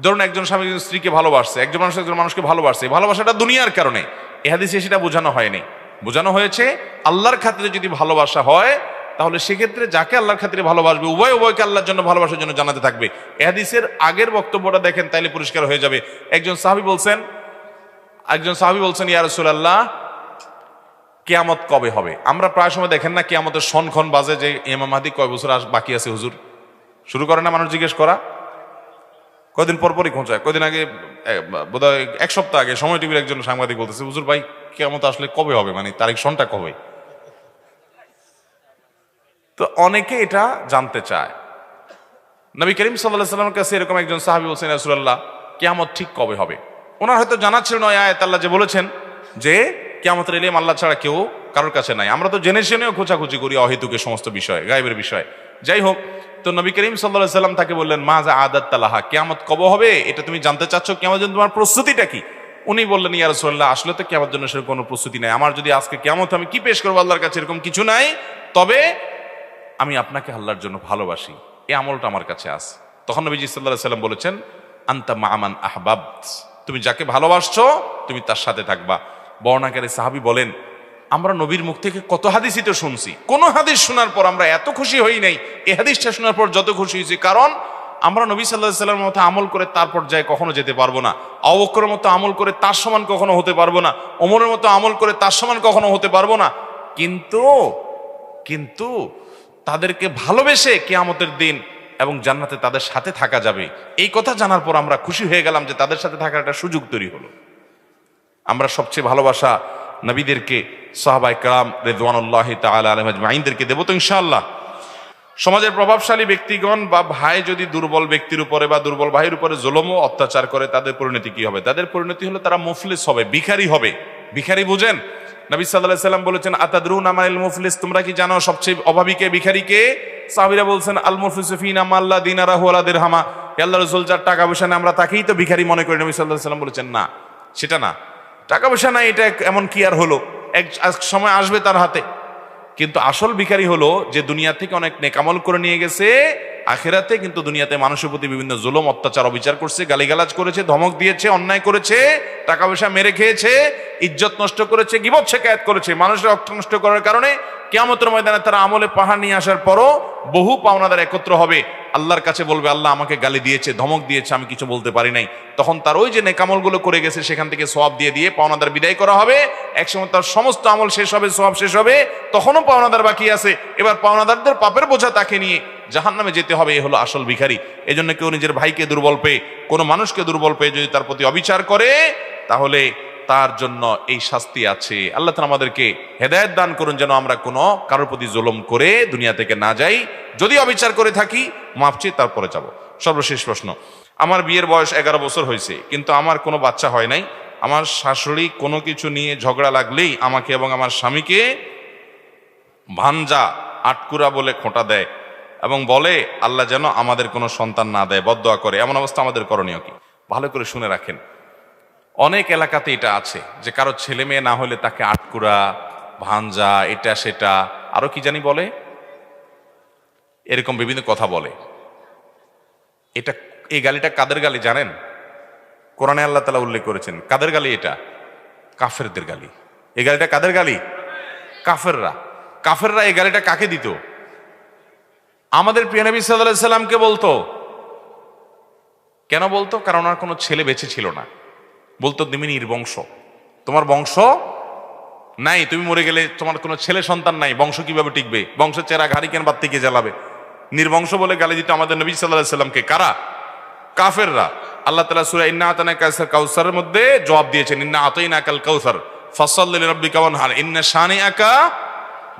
ধরুন একজন স্বামী একজন স্ত্রীকে ভালোবাসছে, একজন মানুষ একজন মানুষকে ভালোবাসছে, ভালোবাসাটা দুনিয়ার কারণে, এই হাদিসে সেটা বোঝানো হয়নি। বোঝানো হয়েছে আল্লাহর খাতিরে যদি ভালোবাসা হয়, তাহলে সেক্ষেত্রে যাকে আল্লাহর খাতিরে ভালোবাসবে উভয় উভয়কে আল্লাহর জন্য ভালোবাসার জন্য জানাতে থাকবে। এই হাদিসের আগের বক্তব্যটা দেখেন, তাইলে পরিষ্কার হয়ে যাবে। একজন সাহাবী বলছেন ইয়া রাসূলুল্লাহ, কিয়ামত কবে হবে? আমরা প্রায় সময় দেখেন না কিয়ামতের সনক্ষণ বাজে যে ইমাম মাহদী কয় বছর বাকি আছে হুজুর, শুরু করে না মানুষ জিজ্ঞেস করা, কয়দিন পর পরই খোঁচায়। কয়দিন আগে বোধহয় এক সপ্তাহ আগে সময় টিভির একজন সাংবাদিক বলতেছে, হুজুর ভাই কিয়ামত আসলে কবে হবে, মানে তারিখ সনটা কবে? তো অনেকে এটা জানতে চায়। নবী করিম সাল্লাল্লাহু আলাইহি ওয়াসাল্লামের কাছে এরকম একজন সাহাবী বলছেন, ইয়া রাসূলুল্লাহ কিয়ামত ঠিক কবে হবে? ওনার হয়তো জানা ছিল না আয়াত আল্লাহ যে বলেছেন যে কিয়ামতের ইলম আল্লাহ ছাড়া কেউ কারোর কাছে নাই। আমরা তো জেনে শুনেও খোঁচাখুচি করি অহেতুকে সমস্ত বিষয়, গায়েবের বিষয়। যাই হোক, তো নবী করিম সাল্লাল্লাহু আলাইহি ওয়াসাল্লাম তাকে বললেন, মাজা আদাত তালাহা, কিয়ামত কবে হবে এটা তুমি জানতে চাচ্ছ, কিয়ামতের জন্য তোমার প্রস্তুতিটা কি? উনি বললেন, ইয়া রাসূলুল্লাহ আসলে তো কিয়ামতের জন্য সেরকম কোনো প্রস্তুতি নাই। আমার যদি আজকে কিয়ামত আমি কি পেশ করবো আল্লাহর কাছে এরকম কিছু নাই, তবে আমি আপনাকে আল্লাহর জন্য ভালোবাসি, এই আমলটা আমার কাছে আছে। তখন নবীজি সাল্লাল্লাহু আলাইহি ওয়াসাল্লাম বলেছেন, আনতা মা'মান আহবাবত, তুমি যাকে ভালোবাসছো তুমি তার সাথে থাকবা। বর্ণনাকারী সাহাবী বলেন, আমরা নবীর মুখ থেকে কত হাদিসই তো শুনছি, কোন হাদিস শোনার পর আমরা এত খুশি হই নাই এই হাদিসটা শোনার পর যত খুশি হয়েছি, কারণ আমরা নবী সাল্লাল্লাহু আলাইহি ওয়াসাল্লামের মতো আমল করে তার পর্যায়ে কখনো যেতে পারবো না, আবু বকরের মতো আমল করে তার সমান কখনো হতে পারবো না, ওমরের মতো আমল করে তার সমান কখনো হতে পারবো না, কিন্তু তাদেরকে ভালোবেসে কিয়ামতের দিন এবং জান্নাতে তাদের সাথে থাকা যাবে, এই কথা জানার পর আমরা খুশি হয়ে গেলাম যে তাদের সাথে থাকার একটা সুযোগ তৈরি হলো। আমরা সবচেয়ে ভালোবাসা নবীদেরকে, সাহাবায়ে কেরাম রিদওয়ানুল্লাহি তাআলা আলাইহিম আজমাইনদেরকে দেব তো ইনশাআল্লাহ। সমাজের প্রভাবশালী ব্যক্তিগণ বা ভাই যদি দুর্বল ব্যক্তির উপরে বা দুর্বল ভাইয়ের উপরে জুলুম ও অত্যাচার করে, তাদের পরিণতি কি হবে? তাদের পরিণতি হলো তারা মুফলিস হবে, ভিখারি হবে। ভিখারি বুঝেন? নবী সাল্লাল্লাহু আলাইহি ওয়াসাল্লাম বলেছেন, আতাদরুনা মাল মুফলিস, তোমরা কি জানো সবচেয়ে অভাবীকে, ভিখারিকে? সাহাবীরা বলছেন, আল মুফলিসু ফিনা মাল্লা দিনারাহু ওয়ালা দিরহামা, আল্লাহর রাসূল যার টাকা পয়সা নেই আমরা তাকেই তো ভিখারি মনে করি। নবী সাল্লাল্লাহু আলাইহি ওয়াসাল্লাম বলেছেন, না সেটা না, টাকা পয়সা নাই এটা এমন কি আর হলো, এক সময় আসবে তার হাতে। কিন্তু আসল ভিখারি হলো যে দুনিয়া থেকে অনেক নেকামল করে নিয়ে গেছে, আখিরাতে কিন্তু দুনিয়াতে মানুষের প্রতি বিভিন্ন জুলুম অত্যাচার অবিচার করছে, গালিগালাজ করেছে, ধমক দিয়েছে, অন্যায় করেছে, টাকা পয়সা মেরে খেয়েছে, ইজ্জত নষ্ট করেছে, গীবত শিকায়াত করেছে, মানুষের অর্থ নষ্ট করার কারণে কিয়ামতের ময়দানে তারা আমলে পাহাড় নিয়ে আসার পরও বহু পাওনাদার একত্র হবে, আল্লাহর কাছে বলবে, আল্লাহ আমাকে গালি দিয়েছে, ধমক দিয়েছে, আমি কিছু বলতে পারি নাই। তখন তার ওই যে নেকামলগুলো করে গেছে সেখান থেকে সওয়াব দিয়ে দিয়ে পাওনাদার বিদায় করা হবে। একসময় তার সমস্ত আমল শেষ হবে, সওয়াব শেষ হবে, তখনও পাওনাদার বাকি আছে। এবার পাওনাদারদের পাপের বোঝা তাকে নিয়ে জাহান্নামে যেতে হবে। এই হলো আসল ভিখারি। এজন্য কেউ নিজের ভাইকে দুর্বল পেয়ে, কোনো মানুষকে দুর্বল পেয়ে যদি তার প্রতি অবিচার করে, তাহলে তার জন্য এই শাস্তি আছে। আল্লাহ তাআলা আমাদেরকে হেদায়েত দান করুন যেন আমরা কোনো কারোর প্রতি জুলুম করে দুনিয়া থেকে না যাই। যদি অবিচার করে থাকি মাফ চেয়ে তারপরে যাব। সর্বশেষ প্রশ্ন, আমার বিয়ের বয়স 11 বছর হয়েছে, কিন্তু আমার কোনো বাচ্চা হয় নাই। আমার শাশুড়ি কোনো কিছু নিয়ে ঝগড়া লাগলেই আমাকে এবং আমার স্বামীকে ভাঞ্জা, আটকুরা বলে খোঁটা দেয় এবং বলে আল্লাহ যেন আমাদের কোনো সন্তান না দেয়, বদদোয়া করে। এমন অবস্থা আমাদের করণীয় কি? ভালো করে শুনে রাখেন, অনেক এলাকাতে এটা আছে যে কারো ছেলে মেয়ে না হলে তাকে আটকুরা, ভাঞ্জা, এটা সেটা আরো কি জানি বলে, এরকম বিভিন্ন কথা বলে। এটা, এই গালিটা কাদের গালি জানেন? কোরআনে আল্লাহ তাআলা উল্লেখ করেছেন কাদের গালি? এটা কাফেরদের গালি। এই গালিটা কাদের গালি? কাফেররা। কাফেররা এই গালিটা কাকে দিত? আমাদের প্রিয় নবী সাল্লাল্লাহু আলাইহি সাল্লামকে বলতো। কেন বলতো? কারণ ওনার কোনো ছেলে বেঁচে ছিল না। বলতো তুমি নির্বংশ, তোমার বংশ নাই, তুমি মরে গেলে তোমার কোনো ছেলে সন্তান নাই, বংশ কিভাবে টিকবে? বংশের চেরা ঘাড়ি কেন বাদ থেকে জ্বালাবে? নির্বংশ বলে গালি দিত আমাদের নবী সাল্লাল্লাহু আলাইহি সাল্লামকে। কারা? কাফেররা। আল্লাহ তাআলা সূরা ইন্না আতানাকা কাউসারের মধ্যে জবাব দিয়েছেন, ইন্না আতাইনাকাল কাউসার ফাসাল্লি লিরাব্বিকা ওয়ানহার ইন্না শানিআকা।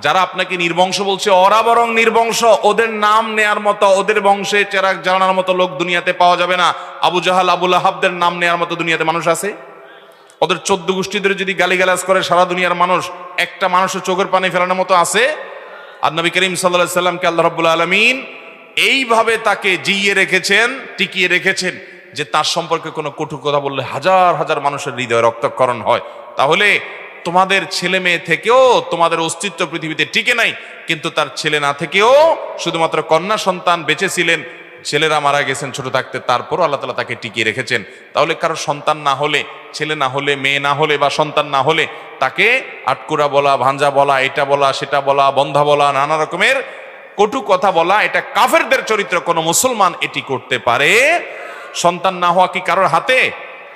যারা আপনাকে নির্বংশ বলছে, ওরা বরং নির্বংশ। ওদের নাম নেয়ার মতো, ওদের বংশে চেরাগ জ্বালানোর মতো লোক দুনিয়াতে পাওয়া যাবে না। আবু জাহাল, আবু লাহাবদের নাম নেয়ার মতো দুনিয়াতে মানুষ আছে? ওদের 14 গোষ্ঠীদের যদি গালিগালাজ করে সারা দুনিয়ার মানুষ, একটা মানুষের চোখের পানি ফেলানোর মতো আছে? আর নবী করিম সাল্লাল্লাহু আলাইহি সাল্লামকে আল্লাহ রাব্বুল আলামিন এইভাবে তাকে জিইয়ে রেখেছেন, টিকিয়ে রেখেছেন যে তার সম্পর্কে কোনো কটু কথা বললে হাজার হাজার মানুষের হৃদয়ে রক্তক্ষরণ হয়। তাহলে তোমাদের ছেলে মেয়ে থেকেও তোমাদের অস্তিত্ব পৃথিবীতে টিকে নাই, কিন্তু তার ছেলে না থেকেও শুধুমাত্র কন্যা সন্তান বেঁচে ছিলেন, ছেলেরা মারা গেছেন ছোট থাকতে, তারপরও আল্লাহ তাআলা তাকে টিকিয়ে রেখেছেন। তাহলে কারো সন্তান না হলে, ছেলে না হলে, মেয়ে না হলে বা সন্তান না হলে তাকে আটকুরা বলা, ভাঞ্জা বলা, এটা বলা, সেটা বলা, বন্ধা বলা, নানা রকমের কটু কথা বলা, এটা কাফেরদের চরিত্র। কোনো মুসলমান এটি করতে পারে? সন্তান না হওয়া কি কারোর হাতে?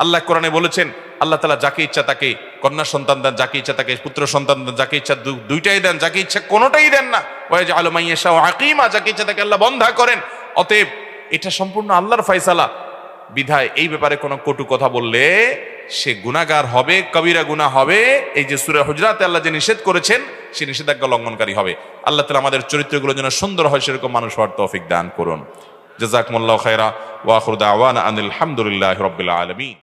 আল্লাহ কোরআনে বলেছেন, আল্লাহ তাআলা যাকে ইচ্ছা তাকে কন্যা সন্তান দেন, যাকে ইচ্ছা তাকে পুত্র সন্তান দেন, যাকে ইচ্ছা দুইটাই দেন, যাকে ইচ্ছা কোনোটাই দেন না। ওয়াজআলু মান ইয়াশাউ আকিমা, যাকে ইচ্ছা তাকে আল্লাহ বন্ধা করেন। অতএব এটা সম্পূর্ণ আল্লাহর ফয়সালা। বিধায় এই ব্যাপারে কোনো কটু কথা বললে সে গুনাহগার হবে, কবিরা গুনাহ হবে। এই যে সূরা হুজরাতে আল্লাহ যে নিষেধ করেছেন সে নিষেধাজ্ঞা লঙ্ঘনকারী হবে। আল্লাহ তাআলা আমাদের চরিত্রগুলো যেন সুন্দর হয় সেরকম মানুষ হওয়ার তৌফিক দান করুন। জাযাকুমুল্লাহু খায়রা ওয়া আখিরু দাওয়ানা আনিল হামদুলিল্লাহি রাব্বিল আলামিন।